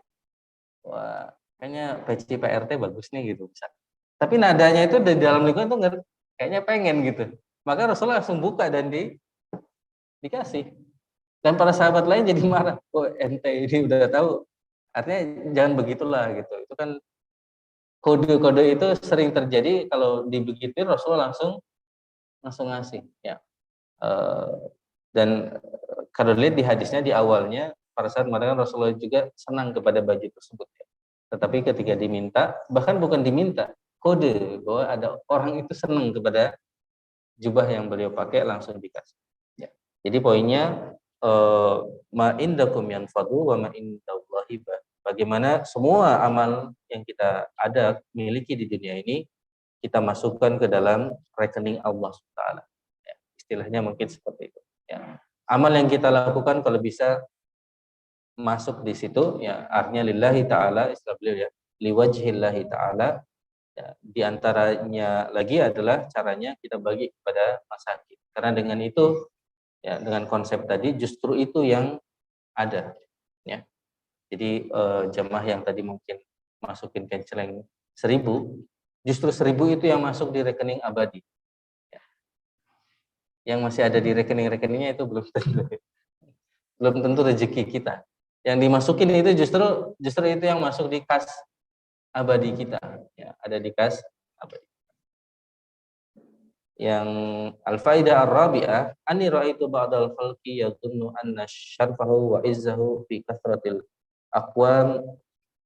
wah kayaknya peci PRT bagus nih gitu bisa. Tapi nadanya itu di dalam lingkungan tuh kayaknya pengen gitu. Maka Rasulullah langsung buka dan dikasih. Dan para sahabat lain jadi marah. Oh ente ini udah tahu. Artinya jangan begitulah gitu. Itu kan kode-kode itu sering terjadi kalau dibegituin Rasulullah langsung ngasih. Ya. Dan kalau dilihat di hadisnya di awalnya, pada saat mengatakan Rasulullah juga senang kepada baju tersebut. Ya. Tetapi ketika diminta, bahkan bukan diminta, kode bahwa ada orang itu senang kepada jubah yang beliau pakai, langsung dikasih. Ya. Jadi poinnya, ma indakum yanfadu wa ma indallahi baq. Bagaimana semua amal yang kita ada miliki di dunia ini kita masukkan ke dalam rekening Allah SWT. Ya, istilahnya mungkin seperti itu. Ya. Amal yang kita lakukan kalau bisa masuk di situ, ya artinya lillahi ta'ala, istilah beliau ya, liwajhillahi ta'ala. Ya, di antaranya lagi adalah caranya kita bagi kepada masakin. Karena dengan itu, ya dengan konsep tadi justru itu yang ada. Ya. Jadi jemaah yang tadi mungkin masukin kenceleng 1.000, justru 1.000 itu yang masuk di rekening abadi. Ya. Yang masih ada di rekening-rekeningnya itu belum tentu rezeki kita. Yang dimasukin itu justru itu yang masuk di kas abadi kita. Ya, ada di kas abadi. Yang al-faidah ar-rabi'ah, anni ra'aitu ba'dal khalqi yadhunnu anna syarfahu wa izzahu fi kathratil aqwam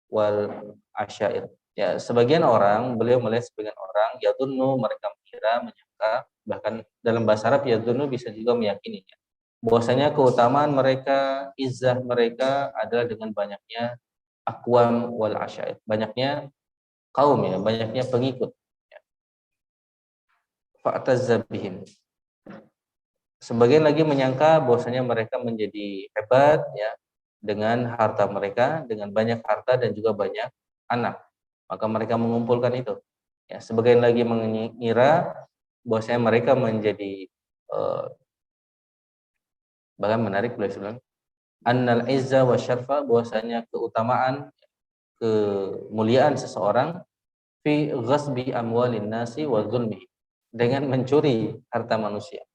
wal asyair. Ya, sebagian orang, beliau melihat sebagian orang yadhunnu, mereka mengira, menyangka, bahkan dalam bahasa Arab yadhunnu bisa juga meyakininya, bahwasanya keutamaan mereka, izzah mereka adalah dengan banyaknya aqwam wal asyair, banyaknya kaum, ya, banyaknya pengikut. Fa'tazza bihim. Sebagian lagi menyangka bahwasanya mereka menjadi hebat, ya, dengan harta mereka, dengan banyak harta dan juga banyak anak. Maka mereka mengumpulkan itu. Ya, sebagian lagi mengira bahwasanya mereka menjadi bahkan menarik beliau bilang annal izza wa syarfa, bahwasanya keutamaan, kemuliaan seseorang fi ghasbi amwalin nasi wa zulmi, dengan mencuri harta manusia.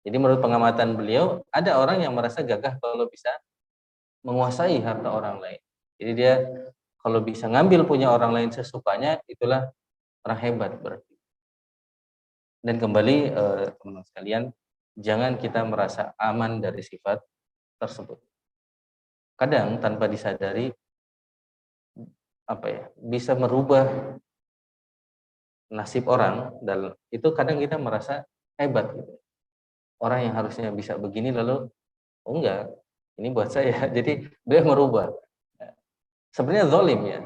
Jadi menurut pengamatan beliau, ada orang yang merasa gagah kalau bisa menguasai harta orang lain. Jadi dia kalau bisa ngambil punya orang lain sesukanya, itulah orang hebat berarti. Dan kembali teman-teman sekalian, jangan kita merasa aman dari sifat tersebut. Kadang tanpa disadari bisa merubah nasib orang, dan itu kadang kita merasa hebat gitu. Orang yang harusnya bisa begini lalu oh enggak, ini buat saya. Jadi dia merubah. Sebenarnya zalim, ya.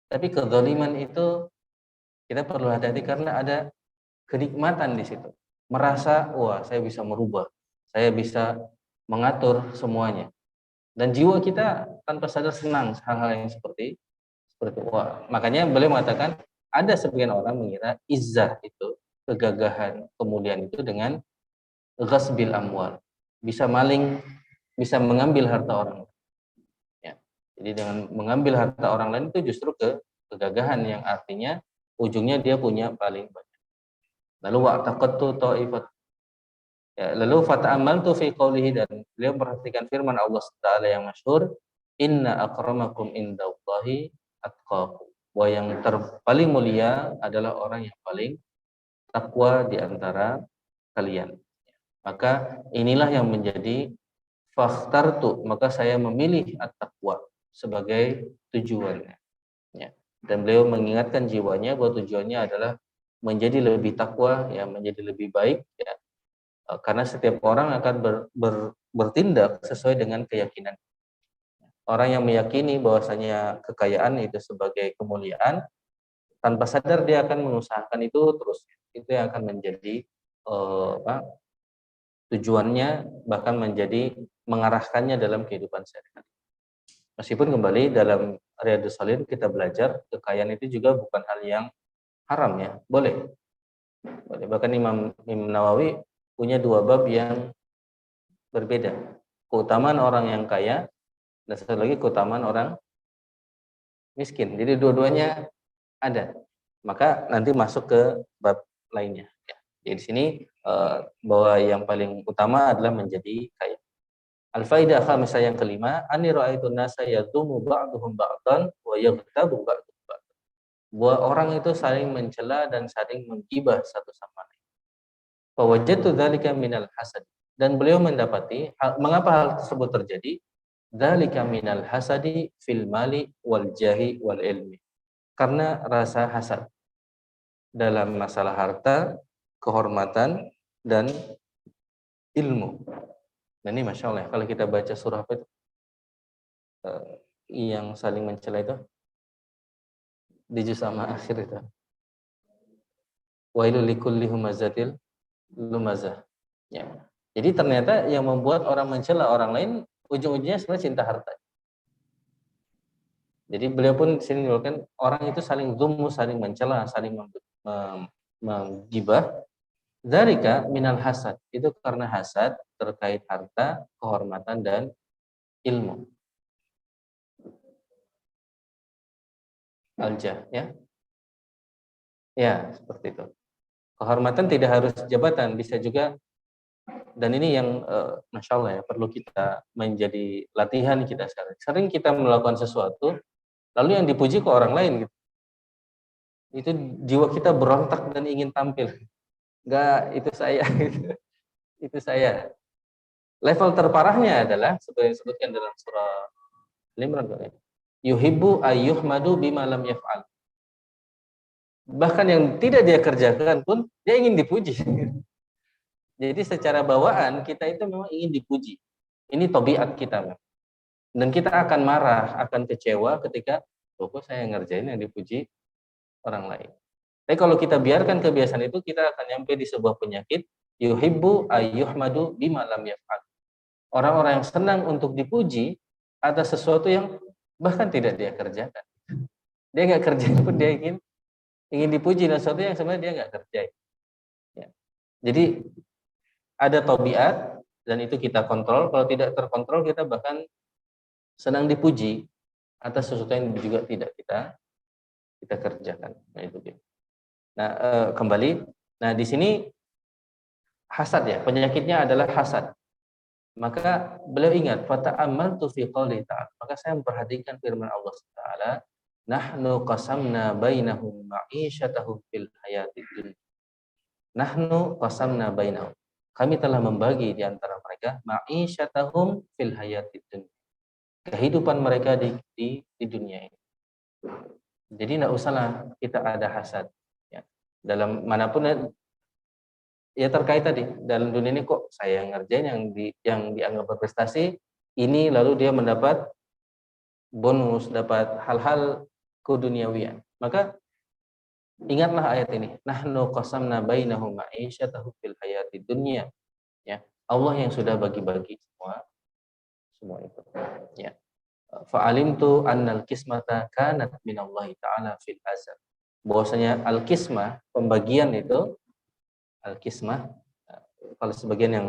Tapi kezaliman itu kita perlu hati-hati karena ada kenikmatan di situ. Merasa wah saya bisa merubah, saya bisa mengatur semuanya. Dan jiwa kita tanpa sadar senang hal-hal yang seperti wah. Makanya beliau mengatakan ada sebagian orang mengira izzah itu, kegagahan, kemuliaan itu dengan ghasbil amwal, bisa maling, bisa mengambil harta orang. Ya. Jadi dengan mengambil harta orang lain itu justru kegagahan yang artinya ujungnya dia punya paling banyak. Lalu wa'taqattu ta'ifat, Ya, lalu fata'ammaltu fi qoulihi, dan beliau perhatikan firman Allah Taala yang masyhur, inna akramakum indallahi atqakum. Bahwa yang paling mulia adalah orang yang paling takwa di antara kalian. Maka inilah yang menjadi fakhtartu, maka saya memilih at-taqwa sebagai tujuannya. Ya. Dan beliau mengingatkan jiwanya bahwa tujuannya adalah menjadi lebih takwa, ya, menjadi lebih baik, ya. Karena setiap orang akan bertindak sesuai dengan keyakinan. Orang yang meyakini bahwasanya kekayaan itu sebagai kemuliaan, tanpa sadar dia akan mengusahakan itu terus. Itu yang akan menjadi tujuannya, bahkan menjadi mengarahkannya dalam kehidupan sehari-hari. Meskipun kembali dalam Riyadhus Shalihin kita belajar kekayaan itu juga bukan hal yang haram, ya, boleh. Bahkan Imam Nawawi punya dua bab yang berbeda. Keutamaan orang yang kaya dan satu lagi keutamaan orang miskin. Jadi dua-duanya ada. Maka nanti masuk ke bab lainnya. Ya. Jadi di sini bahwa yang paling utama adalah menjadi kaya. Al-faidah khamisah yang kelima, anni ra'aitun nasa yadumu ba'duhum ba'dan wa yaghtabu ba'duhum ba'dan. Bahwa orang itu saling mencela dan saling menggibah satu sama lain. Fa wajadtu dzalika minal hasad. Dan beliau mendapati mengapa hal tersebut terjadi? Dzalika minal hasadi fil mali wal jahi wal ilmi. Karena rasa hasad dalam masalah harta, kehormatan, dan ilmu. Dan ini Masya Allah, kalau kita baca surah apa itu? Yang saling mencela itu di juz sama akhir itu. Wailul likulli humazatil lumazah. Ya. Jadi ternyata yang membuat orang mencela orang lain ujung-ujungnya sebenarnya cinta harta. Jadi beliau pun sini menyebutkan orang itu saling zumu, saling mencela, saling menggibah. Dzalika minal hasad. Itu karena hasad terkait harta, kehormatan, dan ilmu. Aljah, ya. Ya, seperti itu. Kehormatan tidak harus jabatan, bisa juga, dan ini yang Masya Allah, ya, perlu kita menjadi latihan kita sekarang. Sering kita melakukan sesuatu, lalu yang dipuji ke orang lain, gitu. Itu jiwa kita berontak dan ingin tampil. Enggak, itu saya. Itu saya. Level terparahnya adalah seperti yang disebutkan dalam surah Al-Imran, yuhibbu ayyuhmadu bima lam yaf'al. Bahkan yang tidak dia kerjakan pun dia ingin dipuji. Jadi secara bawaan kita itu memang ingin dipuji. Ini tabiat kita, dan kita akan marah, akan kecewa ketika kok saya ngerjain yang dipuji orang lain. Tapi kalau kita biarkan kebiasaan itu, kita akan nyampe di sebuah penyakit, yuhibbu ayyuhmadu bima lam yaf'al. Orang-orang yang senang untuk dipuji atas sesuatu yang bahkan tidak dia kerjakan. Dia nggak kerjain pun dia ingin dipuji dengan sesuatu yang sebenarnya dia nggak kerjain. Ya. Jadi ada tabiat, dan itu kita kontrol. Kalau tidak terkontrol, kita bahkan senang dipuji atas sesuatu yang juga tidak kita kerjakan. Nah itu dia. Nah kembali, nah di sini hasad, ya, penyakitnya adalah hasad. Maka beliau ingat, fata'ammaltu fi qouli ta'ala. Maka saya memperhatikan firman Allah Taala, nahnu qasamna bainahum ma'isyatahum fil hayatid dunya. Nahnu qasamna bainahum. Kami telah membagi di antara mereka ma'isyatahum fil hayatid dunya. Kehidupan mereka di dunia ini. Jadi tidak usahlah kita ada hasad, ya. Dalam manapun, ya, terkait tadi dalam dunia ini kok saya ngerjain yang dianggap berprestasi ini, lalu dia mendapat bonus, dapat hal-hal keduniawian. Maka ingatlah ayat ini, nahnu qasamna bainahum ma'isyatahum fil hayatid dunya, ya. Allah yang sudah bagi-bagi semua itu, ya. Fa'alimtu annal kismata kanat minallahi ta'ala fil azal. Bahwasanya al-kismah, pembagian itu, al-kismah, kalau sebagian yang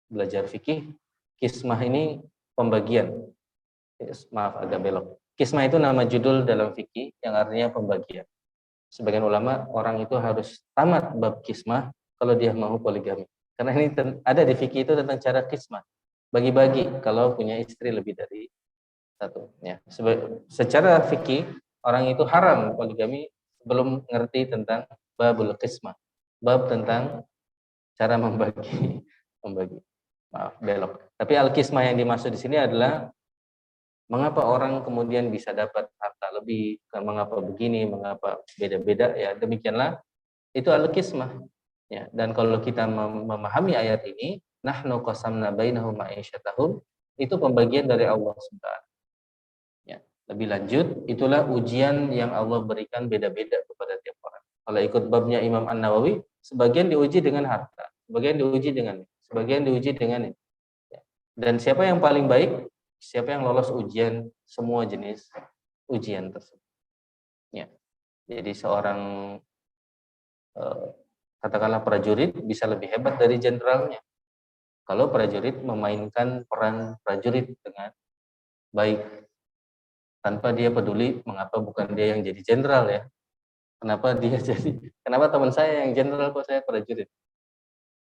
belajar fikih, kismah ini pembagian. Maaf agak belok. Kismah itu nama judul dalam fikih yang artinya pembagian. Sebagian ulama, orang itu harus tamat bab kismah kalau dia mau poligami. Karena ini ada di fikih itu tentang cara qismah. Bagi-bagi kalau punya istri lebih dari satu. Ya. Secara fikih orang itu haram poligami belum ngerti tentang babul qismah. Bab tentang cara membagi. membagi. Maaf, belok. Tapi al-qismah yang dimaksud di sini adalah mengapa orang kemudian bisa dapat harta lebih, mengapa begini, mengapa beda-beda, ya demikianlah itu al-qismah. Ya, dan kalau kita memahami ayat ini, nahnu qasamna bainahum ma'isyatahum, itu pembagian dari Allah Subhanahu. Ya, lebih lanjut, itulah ujian yang Allah berikan beda-beda kepada tiap orang. Kalau ikut babnya Imam An-Nawawi, sebagian diuji dengan harta, sebagian diuji dengan ini, sebagian diuji dengan ini. Ya. Dan siapa yang paling baik? Siapa yang lolos ujian semua jenis ujian tersebut. Ya. Jadi seorang katakanlah prajurit bisa lebih hebat dari jenderalnya. Kalau prajurit memainkan peran prajurit dengan baik, tanpa dia peduli mengapa bukan dia yang jadi jenderal ya. Kenapa dia kenapa teman saya yang jenderal kok saya prajurit.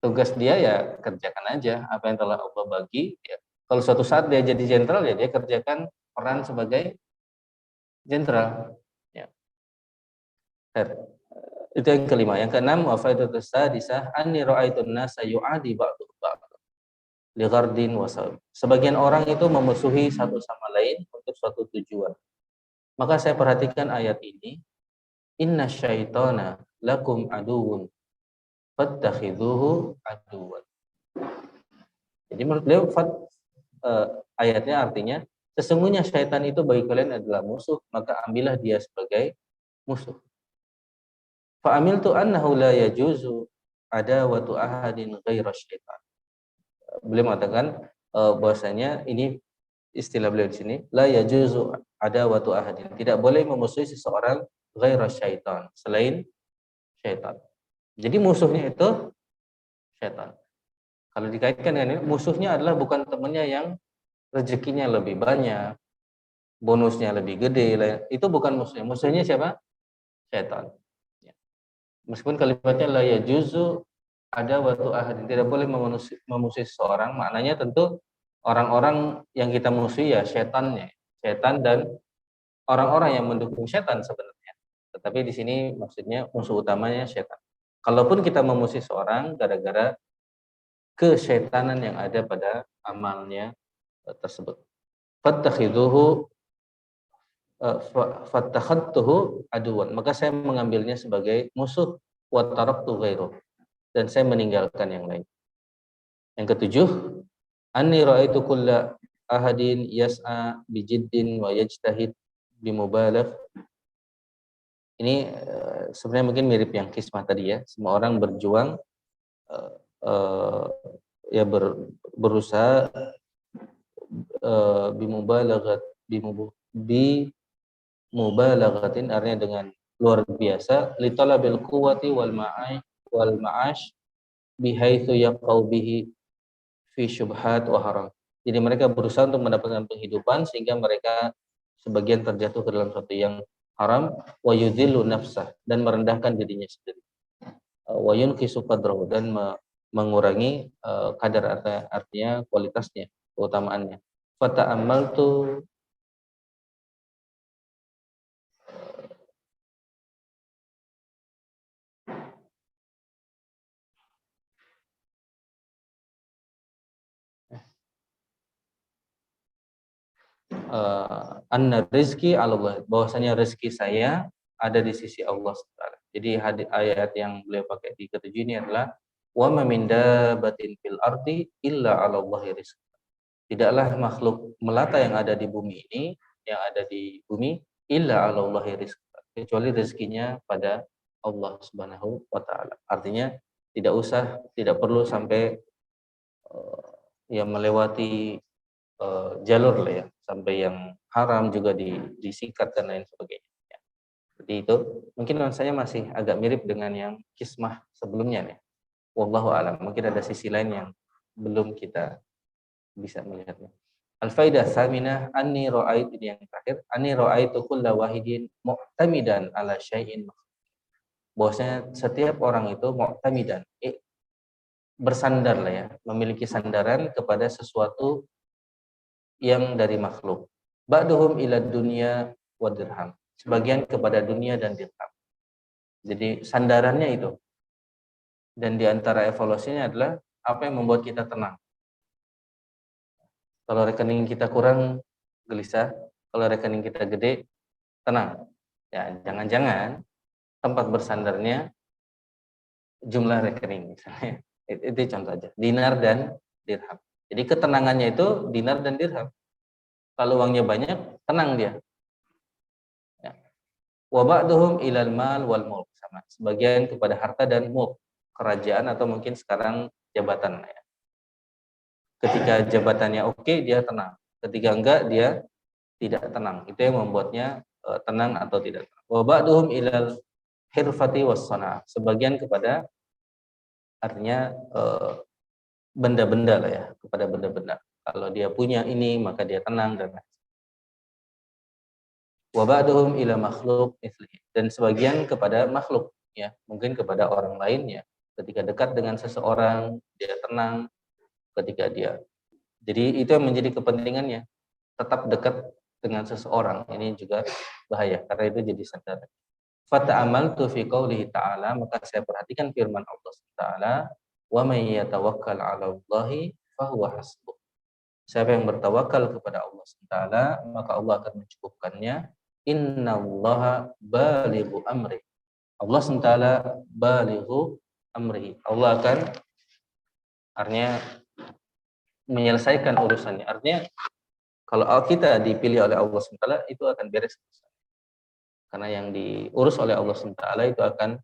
Tugas dia ya kerjakan aja apa yang telah Allah bagi. Ya. Kalau suatu saat dia jadi jenderal ya dia kerjakan peran sebagai jenderal. Ya. Itu yang kelima. Yang keenam, wa faidatus sadisah anni ra'aitun nasa yu'adi ba'du ba'd li ghardin wa sabab. Sebagian orang itu memusuhi satu sama lain untuk suatu tujuan. Maka saya perhatikan ayat ini, inna syaitana lakum aduun fattakhidhuhu aduwan. Jadi menurut beliau ayatnya artinya sesungguhnya syaitan itu bagi kalian adalah musuh, maka ambillah dia sebagai musuh. Fa'amiltu annahu la yajuzu adawatu ahadin ghaira syaitan. Beliau mengatakan bahwasanya ini istilah beliau di sini, la yajuzu adawatu ahadin. Tidak boleh memusuhi seseorang ghaira syaitan, selain syaitan. Jadi musuhnya itu syaitan. Kalau dikaitkan dengan ini, musuhnya adalah bukan temannya yang rezekinya lebih banyak, bonusnya lebih gede, itu bukan musuhnya. Musuhnya siapa? Syaitan. Meskipun kalimatnya la yajuzu ada waktu ahadin, tidak boleh memusuhi seseorang, maknanya tentu orang-orang yang kita musuhi ya setan dan orang-orang yang mendukung setan sebenarnya. Tetapi di sini maksudnya musuh utamanya setan. Kalaupun kita memusuhi seorang gara-gara kesyetanan yang ada pada amalnya tersebut. Fattakhadtuhu aduwan. Maka saya mengambilnya sebagai musuh wa taraktu ghairu, dan saya meninggalkan yang lain. Yang ketujuh, anni ra'aitu kulla ahadin yas'a bijiddin wa yajtahid bimubalagh. Ini sebenarnya mungkin mirip yang kismah tadi ya. Semua orang berjuang ya berusaha bimubalaghatin, artinya dengan luar biasa, li talabil quwwati wal ma'ash bihaitsu yaqau bihi fi syubhat wa haram. Jadi mereka berusaha untuk mendapatkan penghidupan sehingga mereka sebagian terjatuh ke dalam sesuatu yang haram, wa yudhillu nafsah, dan merendahkan dirinya sendiri, wa yunqisu qadrahu, dan mengurangi kadar, artinya kualitasnya, keutamaannya. Fata'ammaltu anna rizki Allah, bahwasanya rezeki saya ada di sisi Allah Subhanahu. Jadi ayat yang beliau pakai di ketujuh ini adalah wa ma min dabbatin fil ardi illa 'ala Allahi rizq. Tidaklah makhluk melata yang ada di bumi ini, yang ada di bumi, illa 'ala Allahi rizq, kecuali rezekinya pada Allah Subhanahu wa taala. Artinya tidak perlu sampai yang melewati jalur lah ya, sampai yang haram juga disikat dan lain sebagainya. Ya. Seperti itu. Mungkin saya masih agak mirip dengan yang kismah sebelumnya nih. Wallahu a'lam. Mungkin ada sisi lain yang belum kita bisa melihatnya. Al-faidah tsaminah anni ra'aitu, ini yang terakhir, anni ra'aitu kulla wahidin mu'tamidan ala syai'in. Bahwasanya setiap orang itu mu'tamidan, bersandar lah ya, memiliki sandaran kepada sesuatu yang dari makhluk. Ba'duhum ila dunya wa dirham. Sebagian kepada dunia dan dirham. Jadi sandarannya itu. Dan di antara evaluasinya adalah apa yang membuat kita tenang. Kalau rekening kita kurang, gelisah. Kalau rekening kita gede, tenang. Ya, jangan-jangan tempat bersandarnya jumlah rekening misalnya. Itu contoh aja. Dinar dan dirham. Jadi ketenangannya itu dinar dan dirham. Kalau uangnya banyak, tenang dia. Ya. Wa ba'duhum ilal mal wal mulk, sama. Sebagian kepada harta dan mulk, kerajaan atau mungkin sekarang jabatan ya. Ketika jabatannya oke, dia tenang. Ketika enggak, dia tidak tenang. Itu yang membuatnya tenang atau tidak tenang. Wa ba'duhum ilal hirfati was sana'ah. Sebagian kepada artinya benda-benda lah ya, kepada benda-benda. Kalau dia punya ini, maka dia tenang dan lain. Wa ba'duhum ila makhluk mithlihi. Dan sebagian kepada makhluk ya, mungkin kepada orang lain ya. Ketika dekat dengan seseorang, dia tenang. Ketika dia, jadi itu yang menjadi kepentingannya, tetap dekat dengan seseorang. Ini juga bahaya karena itu jadi sandaran. Fata'amaltu fi qoulihi ta'ala, maka saya perhatikan firman Allah Taala, wa may yatawakkal 'ala Allahi fahuwa hasbuh. Siapa yang bertawakal kepada Allah Taala, maka Allah akan mencukupkannya. Innallaha balighu amri. Allah Taala balighu amri. Allah akan artinya menyelesaikan urusannya. Artinya kalau kita dipilih oleh Allah SWT itu akan beres. Karena yang diurus oleh Allah SWT itu akan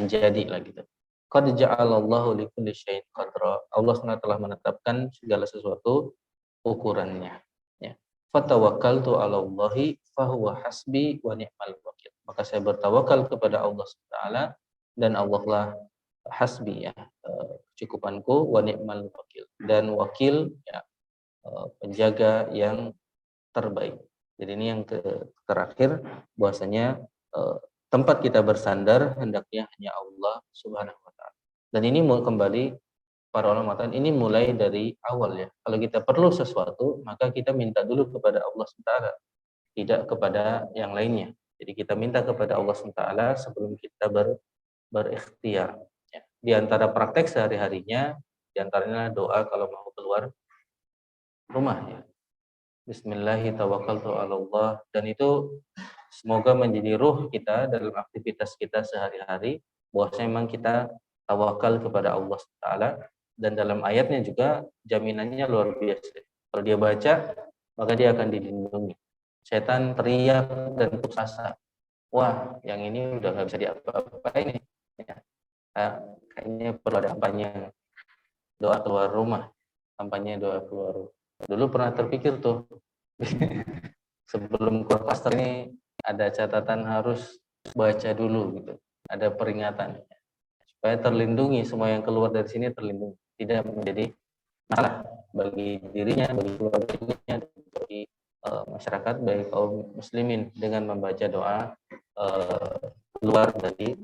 jadi lah gitu. Qad ja'alallahu likulli syai'in qadra. Allah SWT telah menetapkan segala sesuatu ukurannya. Ya. Fatawakkaltu 'ala Allahi fahuwa hasbi wa ni'mal wakil. Maka saya bertawakal kepada Allah SWT dan Allah lah hasbi ya, kecukupanku, wa ni'mal wakil, dan wakil ya, penjaga yang terbaik. Jadi ini yang terakhir, bahwasanya tempat kita bersandar hendaknya hanya Allah Subhanahu wa taala. Dan ini mau kembali para ulama mengatakan ini mulai dari awal ya. Kalau kita perlu sesuatu, maka kita minta dulu kepada Allah SWT, tidak kepada yang lainnya. Jadi kita minta kepada Allah SWT sebelum kita berikhtiar. Ya. Di antara praktek sehari-harinya, di antaranya doa kalau mau keluar rumah ya. Bismillahirrahmanirrahim. Dan itu semoga menjadi ruh kita dalam aktivitas kita sehari-hari, bahwasanya memang kita tawakal kepada Allah Taala. Dan dalam ayatnya juga jaminannya luar biasa. Kalau dia baca, maka dia akan dilindungi. Setan teriak dan putus asa. Wah, yang ini udah nggak bisa diapa-apain ini. Ya. Kayaknya perlu ada kampanye doa keluar rumah. Kampanye doa keluar rumah. Dulu pernah terpikir tuh, sebelum keluar klaster ini ada catatan harus baca dulu gitu. Ada peringatan supaya terlindungi, semua yang keluar dari sini terlindungi, tidak menjadi masalah bagi dirinya, bagi keluarganya, bagi masyarakat, bagi kaum muslimin dengan membaca doa keluar dari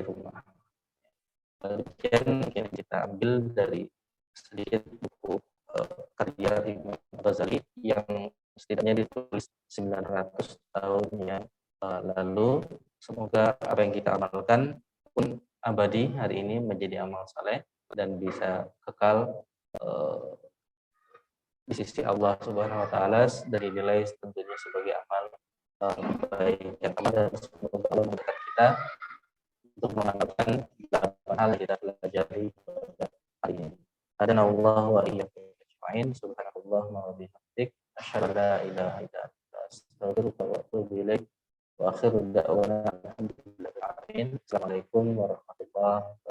rumah. Demikian mungkin kita ambil dari sedikit buku karya Imam Ghazali yang setidaknya ditulis 900 tahun yang lalu. Semoga apa yang kita amalkan pun abadi hari ini menjadi amal saleh dan bisa kekal di sisi Allah Subhanahu wa taala dari nilai tentunya sebagai amal baik yang amal, dan semoga Allah memberkati kita untuk mengamalkan hal yang kita pelajari hari ini. Adana Allah wa iyyakum ajma'in. Subhanallah wa bihamdik, asyhadu an la ilaha illa anta, astaghfiruka wa atubu ilaik. Wa akhiru da'wana alhamdulillahi rabbil alamin. Assalamualaikum warahmatullahi wabarakatuh.